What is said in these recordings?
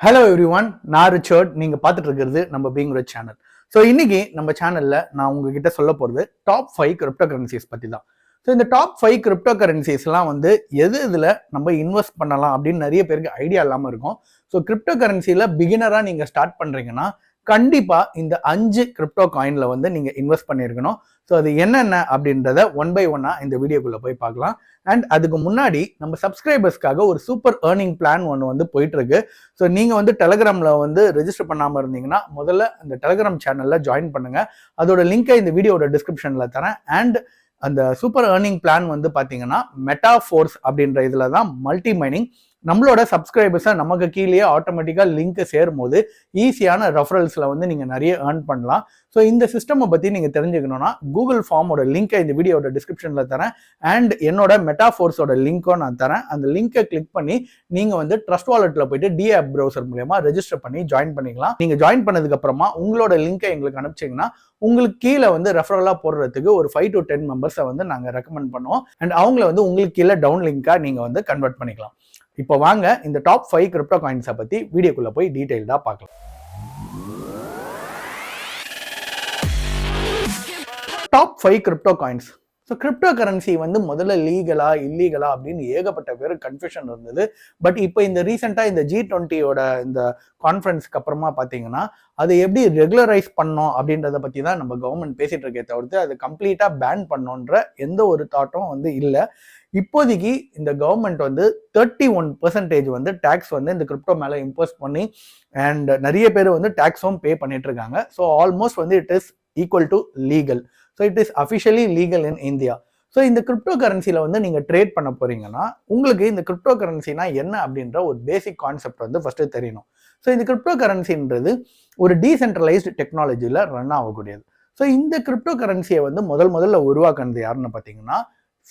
Hello everyone, நான் Richard. நீங்கள் பார்த்துட்டு இருக்கிறது நம்ம பீங் ரிச் சேனல். ஸோ இன்னைக்கு நம்ம சேனலில் நான் உங்ககிட்ட சொல்ல போகிறது டாப் 5 கிரிப்டோ கரன்சிஸ் பற்றி தான். ஸோ இந்த டாப் 5 கிரிப்டோ கரன்சிஸ்லாம் வந்து இதில் நம்ம இன்வெஸ்ட் பண்ணலாம் அப்படின்னு நிறைய பேருக்கு ஐடியா இல்லாமல் இருக்கும். ஸோ கிரிப்டோ கரன்சியில் பிகினராக நீங்கள் ஸ்டார்ட் பண்ணுறீங்கன்னா கண்டிப்பாக இந்த 5 கிரிப்டோ காயினில் வந்து நீங்கள் இன்வெஸ்ட் பண்ணியிருக்கணும். ஸோ அது என்னென்ன அப்படின்றத ஒன் பை ஒன்னாக இந்த வீடியோக்குள்ளே போய் பார்க்கலாம். அண்ட் அதுக்கு முன்னாடி நம்ம சப்ஸ்கிரைபர்ஸ்க்காக ஒரு சூப்பர் ஏர்னிங் பிளான் ஒன்று வந்து போயிட்டு இருக்கு. ஸோ நீங்கள் வந்து டெலகிராமில் வந்து ரெஜிஸ்டர் பண்ணாமல் இருந்தீங்கன்னா முதல்ல அந்த டெலகிராம் சேனலில் ஜாயின் பண்ணுங்க. அதோட லிங்கை இந்த வீடியோட டிஸ்கிரிப்ஷனில் தரேன். அண்ட் அந்த சூப்பர் ஏர்னிங் பிளான் வந்து பார்த்தீங்கன்னா மெட்டாஃபோர்ஸ் அப்படின்ற இதில் தான் மல்டி மைனிங். நம்மளோட சப்ஸ்கிரைபர்ஸை நமக்கு கீழே ஆட்டோமேட்டிக்காக லிங்க் சேரும் போது ஈஸியான ரெஃபரல்ஸில் வந்து நீங்கள் நிறைய ஏர்ன் பண்ணலாம். ஸோ இந்த சிஸ்டமை பற்றி நீங்கள் தெரிஞ்சுக்கணும்னா கூகுள் ஃபார்மோட லிங்கை இந்த வீடியோட டிஸ்கிரிப்ஷனில் தரேன். அண்ட் என்னோட மெட்டாஃபோர்ஸோட லிங்க்கும் நான் தரேன். அந்த லிங்கை கிளிக் பண்ணி நீங்கள் வந்து ட்ரஸ்ட் வாலெட்டில் போயிட்டு டி ஆப் ப்ரௌசர் மூலமா ரெஜிஸ்டர் பண்ணி ஜாயின் பண்ணிக்கலாம். நீங்கள் ஜாயின் பண்ணதுக்கு அப்புறமா உங்களோட லிங்கை எங்களுக்கு அனுப்பிச்சிங்கன்னா உங்களுக்கு கீழே வந்து ரெஃபரலாக போடுறதுக்கு ஒரு 5 to 10 மெம்பர்ஸை வந்து நாங்கள் ரெக்கமெண்ட் பண்ணுவோம். அண்ட் அவங்கள வந்து உங்களுக்கு கீழே டவுன் லிங்காக நீங்கள் வந்து கன்வெர்ட் பண்ணிக்கலாம். இப்போ வாங்க இந்த டாப் 5 கிரிப்டோ காயின்ஸை பற்றி வீடியோக்குள்ளே போய் டீட்டெயில்டாக பார்க்கலாம். Top 5 crypto coins. So crypto currency வந்து முதல்ல லீகலா இல்லீகலா அப்படின்னு ஏகப்பட்ட பேர் கன்ஃபியூஷன் இருந்தது. பட் இப்போ இந்த ரீசெண்டாக இந்த G20யோட இந்த கான்ஃபரன்ஸ்க்கு அப்புறமா பார்த்தீங்கன்னா அதை எப்படி ரெகுலரைஸ் பண்ணோம் அப்படின்றத பற்றி தான் நம்ம கவர்மெண்ட் பேசிட்டு இருக்கே தவிர்த்து அது கம்ப்ளீட்டாக பேன் பண்ணோன்ற எந்த ஒரு தாட்டும் வந்து இல்லை. இப்போதைக்கு இந்த கவர்மெண்ட் வந்து 31% வந்து டேக்ஸ் வந்து இந்த கிரிப்டோ மேலே இம்போஸ் பண்ணி அண்ட் நிறைய பேர் வந்து டேக்ஸும் பே பண்ணிட்டு இருக்காங்க. ஸோ ஆல்மோஸ்ட் வந்து it is equal to legal. So it is officially legal in India. So இந்த கிரிப்டோ கரன்சியில் வந்து நீங்கள் ட்ரேட் பண்ண போறீங்கன்னா உங்களுக்கு இந்த கிரிப்டோ கரன்சினா என்ன அப்படின்ற ஒரு பேசிக் கான்செப்ட் வந்து ஃபர்ஸ்ட்டு தெரியணும். ஸோ இந்த கிரிப்டோ கரன்சின்றது ஒரு டீசென்ட்ரலைஸ்டு டெக்னாலஜியில் ரன் ஆகக்கூடியது. ஸோ இந்த கிரிப்டோ கரன்சியை வந்து முதல்ல உருவாக்குனது யாருன்னு பார்த்தீங்கன்னா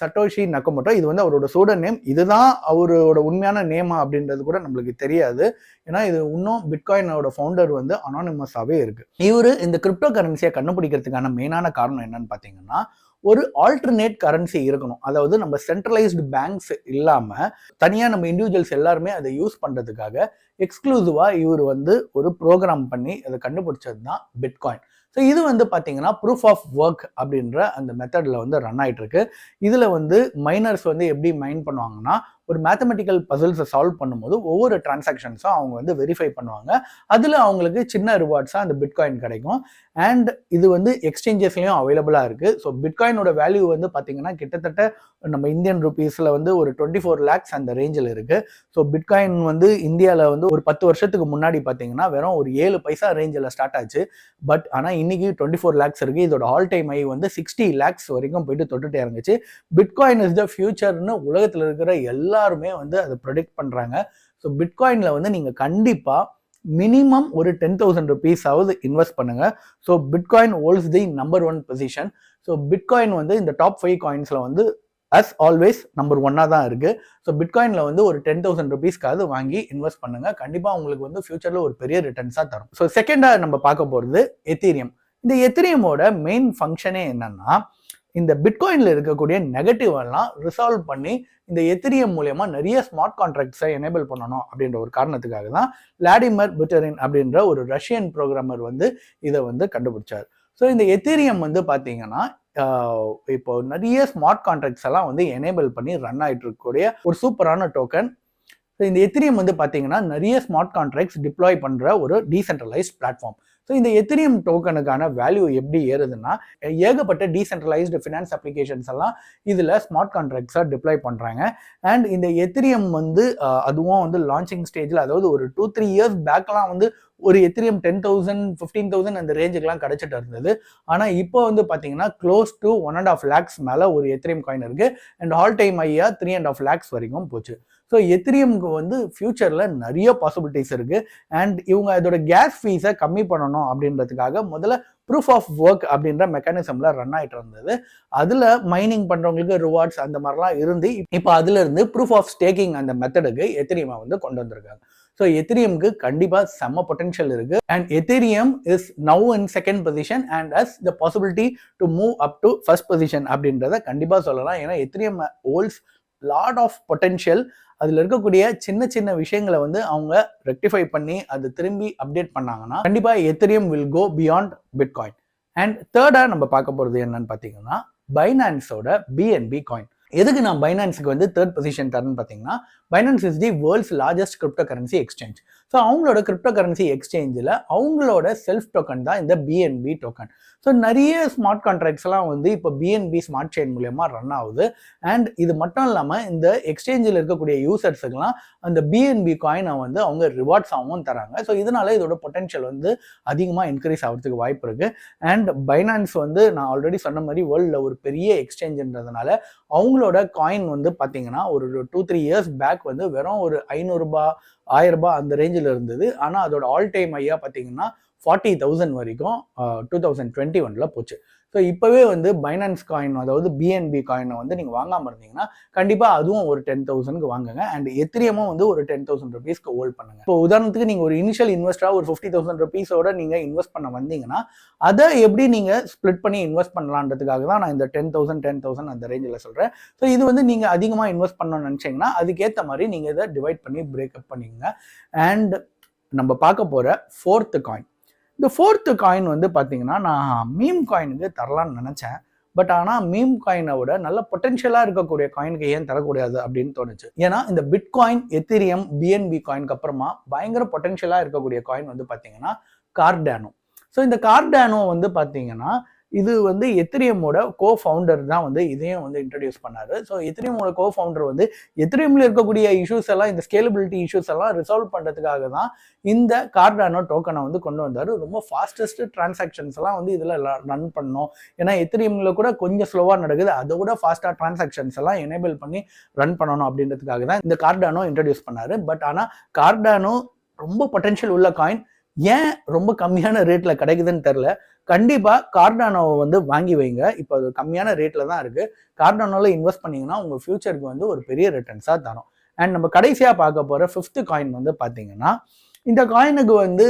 சட்டோஷி நக்கமோட்டோ. இது வந்து அவரோட சூடர் நேம். இதுதான் அவரோட உண்மையான நேமா அப்படின்றது கூட நம்மளுக்கு தெரியாது. ஏன்னா இது இன்னும் பிட்காயினோட ஃபவுண்டர் வந்து அனானிமஸாகவே இருக்கு. இவர் இந்த கிரிப்டோ கரன்சியை கண்டுபிடிக்கிறதுக்கான மெயினான காரணம் என்னன்னு பார்த்தீங்கன்னா ஒரு ஆல்டர்னேட் கரன்சி இருக்கணும். அதாவது நம்ம சென்ட்ரலைஸ்டு பேங்க்ஸ் இல்லாமல் தனியாக நம்ம இண்டிவிஜுவல்ஸ் எல்லாருமே அதை யூஸ் பண்ணுறதுக்காக எக்ஸ்க்ளூசிவாக இவர் வந்து ஒரு ப்ரோக்ராம் பண்ணி அதை கண்டுபிடிச்சது தான் பிட்காயின். ஸோ இது வந்து பார்த்தீங்கன்னா ப்ரூஃப் ஆஃப் ஒர்க் அப்படின்ற அந்த மெத்தடில் வந்து ரன் ஆகிட்டு இருக்கு. இதில் வந்து மைனர்ஸ் வந்து எப்படி மைன் பண்ணுவாங்கன்னா ஒரு மேத்தமெட்டிக்கல் பசில்ஸை சால்வ் பண்ணும்போது ஒவ்வொரு டிரான்சாக்ஷன்ஸும் அவங்க வந்து வெரிஃபை பண்ணுவாங்க. அதில் அவங்களுக்கு சின்ன ரிவார்ட்ஸாக அந்த பிட்காயின் கிடைக்கும். அண்ட் இது வந்து எக்ஸ்சேஞ்சஸ்லையும் அவைலபிளாக இருக்குது. ஸோ பிட்காயினோட வேல்யூ வந்து பார்த்தீங்கன்னா கிட்டத்தட்ட நம்ம இந்தியன் ருபீஸில் வந்து ஒரு 24 lakhs அந்த ரேஞ்சில் இருக்குது. ஸோ பிட்காயின் வந்து இந்தியாவில் வந்து ஒரு 10 வருஷத்துக்கு முன்னாடி பார்த்தீங்கன்னா வெறும் ஒரு 7 பைசா ரேஞ்சில் ஸ்டார்ட் ஆச்சு. பட் ஆனால் இன்னைக்கு 24 lakhs இருக்குது. இதோட ஆல் டைம் ஐ வந்து 60 lakhs வரைக்கும் போயிட்டு தொட்டுட்டே இருந்துச்சு. பிட்காயின் இஸ் த ஃபியூச்சர்னு உலகத்தில் இருக்கிற எல்லாருமே வந்து அதை ப்ரெடிக்ட் பண்ணுறாங்க. ஸோ பிட்காயினில் வந்து நீங்கள் கண்டிப்பாக மினிமம் ஒரு 10,000 rupees இன்வெஸ்ட் பண்ணுங்க. So bitcoin holds the number 1 position. So bitcoin வந்து இந்த டாப் 5 காயின்ஸில் வந்து அஸ் ஆல்வேஸ் நம்பர் 1 தான் இருக்கு. ஸோ பிட்காயினில் வந்து ஒரு 10,000 rupeesக்காவது வாங்கி இன்வெஸ்ட் பண்ணுங்க. கண்டிப்பாக உங்களுக்கு வந்து ஃபியூச்சரில் ஒரு பெரிய ரிட்டர்ன்ஸாக தரும். ஸோ செகண்டாக நம்ம பார்க்க போகிறது எத்தீரியம். இந்த எத்தீரியமோட மெயின் ஃபங்க்ஷனே என்னன்னா இந்த பிட்காயினில் இருக்கக்கூடிய நெகட்டிவ் எல்லாம் ரிசால்வ் பண்ணி இந்த எத்தீரியம் மூலமா நிறைய ஸ்மார்ட் கான்ட்ராக்ட்ஸை எனேபிள் பண்ணணும் அப்படின்ற ஒரு காரணத்துக்காக தான் விளாடிமிர் புட்டரின் அப்படின்ற ஒரு ரஷ்யன் ப்ரோக்ராமர் வந்து இதை வந்து கண்டுபிடிச்சார். ஸோ இந்த எத்தீரியம் வந்து பார்த்தீங்கன்னா இப்போ நிறைய ஸ்மார்ட் கான்ட்ராக்ட்ஸ் எல்லாம் வந்து எனேபிள் பண்ணி ரன் ஆகிட்டு இருக்கக்கூடிய ஒரு சூப்பரான டோக்கன். ஸோ இந்த எத்தீரியம் வந்து பார்த்தீங்கன்னா நிறைய ஸ்மார்ட் கான்ட்ராக்ட்ஸ் டிப்ளாய் பண்ணுற ஒரு டீசென்ட்ரலைஸ்ட் பிளாட்ஃபார்ம். ஸோ இந்த எத்தீரியம் டோக்கனுக்கான வேல்யூ எப்படி ஏறுதுன்னா ஏகப்பட்ட டீசென்ட்ரலைஸ்டு ஃபினான்ஸ் அப்ளிகேஷன்ஸ் எல்லாம் இதில் ஸ்மார்ட் கான்ட்ராக்ட்ஸாக டிப்ளாய் பண்ணுறாங்க. அண்ட் இந்த எத்தீரியம் வந்து அதுவும் வந்து லான்ச்சிங் ஸ்டேஜில், அதாவது ஒரு 2-3 years பேக்லாம் வந்து ஒரு எத்தீரியம் 10,000 15,000 அந்த ரேஞ்சுக்கெலாம் கிடைச்சிட்டு இருந்தது. ஆனால் இப்போ வந்து பார்த்தீங்கன்னா க்ளோஸ் டு 1.5 lakhs மேலே ஒரு எத்தீரியம் காயின் இருக்குது. அண்ட் ஆல் டைம் ஐயா 3.5 lakhs வரைக்கும் போச்சு. ஸோ எத்தீரியம்க்கு வந்து ஃபியூச்சரில் நிறைய பாசிபிலிட்டிஸ் இருக்குது. அண்ட் இவங்க அதோட கேஸ் ஃபீஸை கம்மி பண்ணணும் அப்படின்றதுக்காக முதல்ல ப்ரூஃப் ஆஃப் ஒர்க் அப்படின்ற மெக்கானிசம்ல ரன் ஆகிட்டு இருந்தது. அதில் மைனிங் பண்ணுறவங்களுக்கு ரிவார்ட்ஸ் அந்த மாதிரிலாம் இருந்து இப்போ அதுல இருந்து ப்ரூஃப் ஆஃப் ஸ்டேக்கிங் அந்த மெத்தடுக்கு எத்தீரியமை வந்து கொண்டு வந்திருக்காங்க. ஸோ எத்தீரியம்க்கு கண்டிப்பாக செம்ம பொட்டன்ஷியல் இருக்கு. And Ethereum is now in second position and as the possibility to move up to first position அப்படின்றத கண்டிப்பாக சொல்லலாம். ஏன்னா Ethereum holds lot of potential. அதில் இருக்கக்கூடிய சின்ன சின்ன விஷயங்களை வந்து அவங்க ரெக்டிஃபை பண்ணி அதை திரும்பி அப்டேட் பண்ணாங்கன்னா கண்டிப்பாக Ethereum will go beyond bitcoin. And தேர்டாக நம்ம பார்க்க போகிறது என்னன்னு பார்த்தீங்கன்னா பைனான்ஸோட பிஎன்பி காயின். எதுக்கு நான் பைனான்ஸுக்கு வந்து தேர்ட் பொசிஷன் தரேன்னு பார்த்தீங்கன்னா finance is the world's largest crypto currency exchange. So அவங்களோட கிரிப்டோ கரன்சி எக்ஸ்சேஞ்சில் அவங்களோட செல்ஃப் டோக்கன் தான் இந்த பிஎன்பி டோக்கன். ஸோ நிறைய ஸ்மார்ட் கான்ட்ராக்ட்ஸ் எல்லாம் வந்து இப்போ பிஎன்பி ஸ்மார்ட் செயின் மூலயமா ரன் ஆகுது. அண்ட் இது மட்டும் இல்லாமல் இந்த எக்ஸ்சேஞ்சில் இருக்கக்கூடிய யூசர்ஸுக்கெல்லாம் அந்த பிஎன்பி காயினை வந்து அவங்க ரிவார்ட்ஸாகவும் தராங்க. ஸோ இதனால இதோட பொட்டென்ஷியல் வந்து அதிகமாக இன்க்ரீஸ் ஆகிறதுக்கு வாய்ப்பு இருக்கு. அண்ட் பைனான்ஸ் வந்து நான் ஆல்ரெடி சொன்ன மாதிரி வேர்ல்டில் ஒரு பெரிய எக்ஸ்சேஞ்சுன்றதுனால அவங்களோட காயின் வந்து பார்த்தீங்கன்னா ஒரு 2-3 இயர்ஸ் பேக் வந்து வெறும் ஒரு 500 ரூபாய் 1000 ரூபாய் அந்த ரேஞ்சில் இருந்தது. ஆனால் அதோட ஆல் டைம் ஐயா பார்த்தீங்கன்னா 40,000 வரைக்கும் 2021 போச்சு. ஸோ இப்போவே வந்து பைனான்ஸ் காயின் அதாவது பிஎன்பி காயினை வந்து நீங்கள் வாங்காமல் இருந்தீங்கன்னா கண்டிப்பாக அதுவும் ஒரு 10,000க்கு வாங்குங்க. அண்ட் எத்திரியமும் வந்து ஒரு 10,000 ருபீஸ்க்கு ஹோல்ட் பண்ணுங்க. இப்போ உதாரணத்துக்கு நீங்கள் ஒரு இனிஷியல் இன்வெஸ்டராக ஒரு 50,000 ருபீஸோட நீங்கள் இன்வெஸ்ட் பண்ண வந்தீங்கன்னா அதை எப்படி நீங்கள் ஸ்ப்ளிட் பண்ணி இன்வெஸ்ட் பண்ணலான்றதுக்காக தான் நான் இந்த 10,000 அந்த ரேஞ்சில் சொல்கிறேன். ஸோ இது வந்து நீங்கள் அதிகமாக இன்வெஸ்ட் பண்ணணும்னு நினச்சிங்கன்னா அதுக்கேற்ற மாதிரி நீங்கள் இதை டிவைட் பண்ணி பிரேக்கப் பண்ணிக்கோங்க. அண்ட் நம்ம பார்க்க போகிற ஃபோர்த்து காயின். இந்த ஃபோர்த்து காயின் வந்து பார்த்தீங்கன்னா நான் மீம் காயினுக்கு தரலான்னு நினச்சேன். பட் ஆனால் மீம் காயினை விட நல்ல பொட்டென்ஷியலாக இருக்கக்கூடிய காயினுக்கு ஏன் தரக்கூடாது அப்படின்னு தோணுச்சு. ஏன்னா இந்த பிட்காயின் எத்தீரியம் பிஎன்பி காயினுக்கு அப்புறமா பயங்கர பொட்டென்ஷியலாக இருக்கக்கூடிய காயின் வந்து பார்த்தீங்கன்னா கார்டானோ. ஸோ இந்த கார்டானோ வந்து பார்த்தீங்கன்னா இது வந்து எத்தீரியமோட கோ-ஃபவுண்டர் தான் வந்து இதையும் வந்து இன்ட்ரடியூஸ் பண்ணாரு. ஸோ எத்தீரியமோட கோ-ஃபவுண்டர் வந்து எத்தீரியமில் இருக்கக்கூடிய இஷ்யூஸ் எல்லாம் இந்த ஸ்கேலபிலிட்டி இஷ்யூஸ் எல்லாம் ரிசால்வ் பண்ணுறதுக்காக தான் இந்த கார்டானோ டோக்கனை வந்து கொண்டு வந்தார். ரொம்ப ஃபாஸ்டஸ்ட் டிரான்சாக்ஷன்ஸ் எல்லாம் வந்து இதில் ரன் பண்ணோம். ஏன்னா எத்தீரியமில் கூட கொஞ்சம் ஸ்லோவாக நடக்குது, அதை விட ஃபாஸ்ட்டாக டிரான்சாக்ஷன்ஸ் எல்லாம் எனேபிள் பண்ணி ரன் பண்ணணும் அப்படின்றதுக்காக தான் இந்த கார்டானோ இன்ட்ரடியூஸ் பண்ணாரு. பட் ஆனால் கார்டானோ ரொம்ப பொட்டென்ஷியல் உள்ள காயின். ஏன் ரொம்ப கம்மியான ரேட்டில் கிடைக்குதுன்னு தெரில. கண்டிப்பாக கார்டானோவை வந்து வாங்கி வைங்க. இப்போ அது கம்மியான ரேட்டில் தான் இருக்குது. கார்டானோவில் இன்வெஸ்ட் பண்ணிங்கன்னா உங்கள் ஃபியூச்சருக்கு வந்து ஒரு பெரிய ரிட்டர்ன்ஸாக தரும். அண்ட் நம்ம கடைசியாக பார்க்க போகிற ஃபிஃப்த்து காயின் வந்து பார்த்தீங்கன்னா இந்த காயினுக்கு வந்து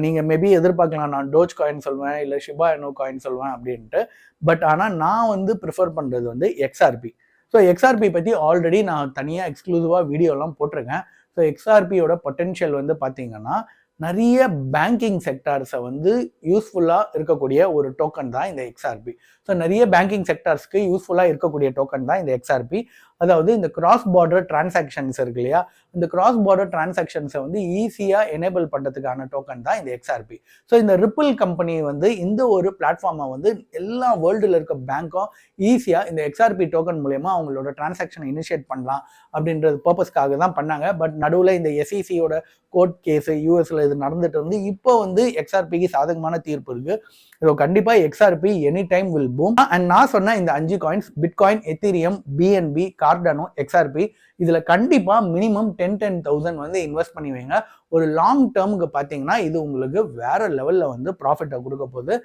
நீங்கள் மேபி எதிர்பார்க்கலாம் நான் டோஜ் காயின் சொல்வேன் இல்லை ஷிபா இனு காயின் சொல்வேன் அப்படின்ட்டு. பட் ஆனால் நான் வந்து ப்ரிஃபர் பண்ணுறது வந்து எக்ஸ்ஆர்பி. ஸோ எக்ஸ்ஆர்பி பற்றி ஆல்ரெடி நான் தனியாக எக்ஸ்க்ளூசிவாக வீடியோலாம் போட்டிருக்கேன். ஸோ எக்ஸ்ஆர்பியோட பொட்டென்ஷியல் வந்து பார்த்தீங்கன்னா நிறைய பேங்கிங் செக்டார்ஸை வந்து யூஸ்ஃபுல்லாக இருக்கக்கூடிய ஒரு டோக்கன் தான் இந்த எக்ஸ்ஆர்பி. ஸோ நிறைய பேங்கிங் செக்டார்ஸ்க்கு யூஸ்ஃபுல்லாக இருக்கக்கூடிய டோக்கன் தான் இந்த எக்ஸ்ஆர்பி. அதாவது இந்த கிராஸ் பார்டர் டிரான்சாக்ஷன்ஸ் இருக்கு இல்லையா, இந்த கிராஸ் பார்டர் டிரான்சாக்ஷன்ஸை வந்து ஈஸியாக எனேபிள் பண்ணுறதுக்கான டோக்கன் தான் இந்த எக்ஸ்ஆர்பி. ஸோ இந்த ரிப்பிள் கம்பெனி வந்து இந்த ஒரு பிளாட்ஃபார்மை வந்து எல்லா வேர்ல்டில் இருக்க பேங்க்கும் ஈஸியாக இந்த எக்ஸ்ஆர்பி டோக்கன் மூலயமா அவங்களோட டிரான்சாக்ஷனை இனிஷியேட் பண்ணலாம் அப்படின்றது பர்பஸ்க்காக தான் பண்ணாங்க. பட் நடுவில் இந்த எஸ்இசியோட கோர்ட் கேஸு யூஎஸ்ல இது நடந்துட்டு இருந்து இப்போ வந்து எக்ஸ்ஆர்பிக்கு சாதகமான தீர்ப்பு இருக்கு. ஸோ கண்டிப்பாக XRP any time will boom. And நான் சொன்ன இந்த 5 coins Bitcoin Ethereum BNB Cardano XRP இதில் கண்டிப்பாக மினிமம் 10,000 வந்து இன்வெஸ்ட் பண்ணி வைங்க. ஒரு லாங் டேர்முக்கு பார்த்தீங்கன்னா இது உங்களுக்கு வேற லெவலில் வந்து ப்ராஃபிட்டை கொடுக்க போகுது.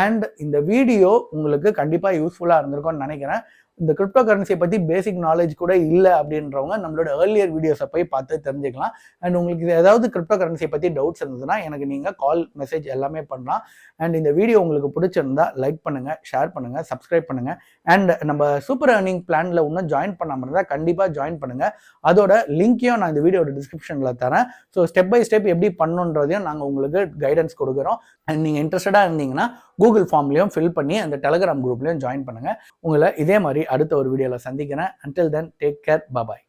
அண்ட் இந்த வீடியோ உங்களுக்கு கண்டிப்பாக யூஸ்ஃபுல்லாக இருந்திருக்கும்னு நினைக்கிறேன். இந்த கிரிப்டோ கரன்சியை பற்றி பேசிக் நாலேஜ் கூட இல்லை அப்படின்றவங்க நம்மளோட ஏர்லியர் வீடியோஸை போய் பார்த்து தெரிஞ்சுக்கலாம். அண்ட் உங்களுக்கு ஏதாவது கிரிப்டோ கரன்சியை பற்றி டவுட்ஸ் இருந்ததுன்னா எனக்கு நீங்கள் கால் மெசேஜ் எல்லாமே பண்ணலாம். அண்ட் இந்த வீடியோ உங்களுக்கு பிடிச்சிருந்தா லைக் பண்ணுங்கள், ஷேர் பண்ணுங்கள், சப்ஸ்கிரைப் பண்ணுங்கள். அண்ட் நம்ம சூப்பர் ஏர்னிங் பிளானில் இன்னும் ஜாயின் பண்ணாமல் இருந்தால் கண்டிப்பாக ஜாயின் பண்ணுங்கள். அதோட லிங்க்கையும் நான் இந்த வீடியோட டிஸ்கிரிப்ஷனில் தரேன். ஸோ ஸ்டெப் பை ஸ்டெப் எப்படி பண்ணணுன்றதையும் நாங்கள் உங்களுக்கு கைடன்ஸ் கொடுக்குறோம். அண்ட் நீங்கள் இன்ட்ரெஸ்டடாக இருந்தீங்கன்னா கூகுள் ஃபார்ம்லையும் ஃபில் பண்ணி அந்த டெலிகிராம் குரூப்லையும் ஜாயின் பண்ணுங்கள். உங்களை இதே மாதிரி அடுத்த ஒரு வீடியோவில் சந்திக்கிறேன். Until then, take care. Bye bye.